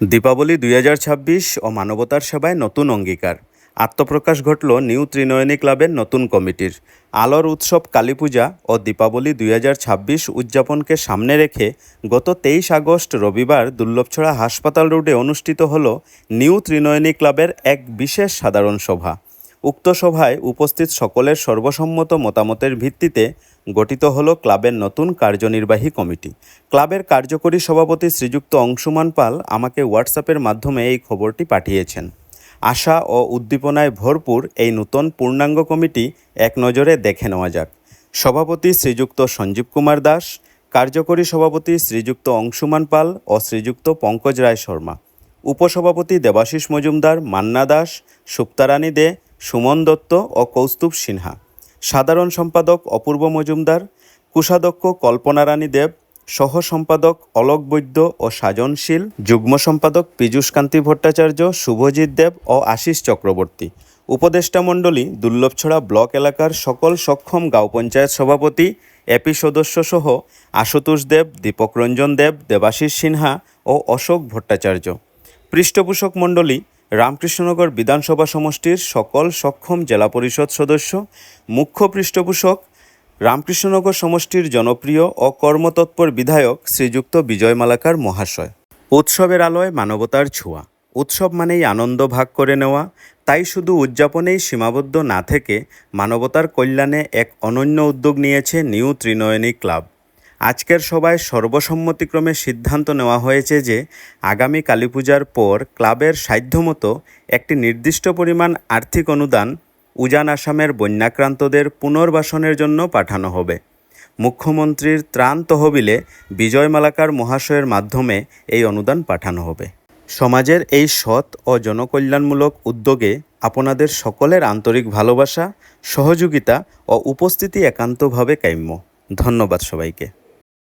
দীপাবলি ২০২৬ ও মানবতার সেবায় নতুন অঙ্গীকার। আত্মপ্রকাশ ঘটল নিউ ত্রিনয়নী ক্লাবের নতুন কমিটির। আলোর উৎসব কালীপূজা ও দীপাবলি ২০২৬ উদযাপনকে সামনে রেখে গত ২৩ আগস্ট রবিবার দুর্লভছড়া হাসপাতাল রোডে অনুষ্ঠিত হল নিউ ত্রিনয়নী ক্লাবের এক বিশেষ সাধারণ সভা। উক্ত সভায় উপস্থিত সকলের সর্বসম্মত মতামতের ভিত্তিতে গঠিত হলো ক্লাবের নতুন কার্যনির্বাহী কমিটি। ক্লাবের কার্যকরী সভাপতি শ্রীযুক্ত অংশুমান পাল আমাকে হোয়াটসঅ্যাপের মাধ্যমে এই খবরটি পাঠিয়েছেন। আশা ও উদ্দীপনায় ভরপুর এই নতুন পূর্ণাঙ্গ কমিটি এক নজরে দেখে নেওয়া যাক। সভাপতি শ্রীযুক্ত সঞ্জীব কুমার দাস, কার্যকরী সভাপতি শ্রীযুক্ত অংশুমান পাল ও শ্রীযুক্ত পঙ্কজ রায় শর্মা, উপসভাপতি দেবাশিস মজুমদার, মান্না দাস, সুপ্তারানী দে, সুমন দত্ত ও কৌস্তুভ সিনহা, সাধারণ সম্পাদক অপূর্ব মজুমদার, কোষাধ্যক্ষ কল্পনা রানী দেব, সহ সম্পাদক অলোক বৈদ্য ও সাজনশীল, যুগ্ম সম্পাদক পীযূষকান্তি ভট্টাচার্য, শুভজিৎ দেব ও আশিস চক্রবর্তী, উপদেষ্টা মণ্ডলী দুর্লভছড়া ব্লক এলাকার সকল সক্ষম গাঁও পঞ্চায়েত সভাপতি, এপি সদস্যসহ আশুতোষ দেব, দীপক রঞ্জন দেব, দেবাশিস সিনহা ও অশোক ভট্টাচার্য। পৃষ্ঠপোষক মণ্ডলী রামকৃষ্ণনগর বিধানসভা সমষ্টির সকল সক্ষম জেলা পরিষদ সদস্য, মুখ্য পৃষ্ঠপোষক রামকৃষ্ণনগর সমষ্টির জনপ্রিয় ও কর্মতৎপর বিধায়ক শ্রীযুক্ত বিজয় মালাকার মহাশয়। উৎসবের আলোয় মানবতার ছোঁয়া। উৎসব মানেই আনন্দ ভাগ করে নেওয়া, তাই শুধু উদযাপনেই সীমাবদ্ধ না থেকে মানবতার কল্যাণে এক অনন্য উদ্যোগ নিয়েছে নিউ ত্রিনয়নী ক্লাব। আজকের সভায় সর্বসম্মতিক্রমে সিদ্ধান্ত নেওয়া হয়েছে যে আগামী কালীপূজার পর ক্লাবের সাধ্যমতো একটি নির্দিষ্ট পরিমাণ আর্থিক অনুদান উজান আসামের বন্যাক্রান্তদের পুনর্বাসনের জন্য পাঠানো হবে। মুখ্যমন্ত্রীর ত্রাণ তহবিলে বিজয় মালাকার মহাশয়ের মাধ্যমে এই অনুদান পাঠানো হবে। সমাজের এই সৎ ও জনকল্যাণমূলক উদ্যোগে আপনাদের সকলের আন্তরিক ভালোবাসা, সহযোগিতা ও উপস্থিতি একান্তভাবে কাম্য। ধন্যবাদ সবাইকে।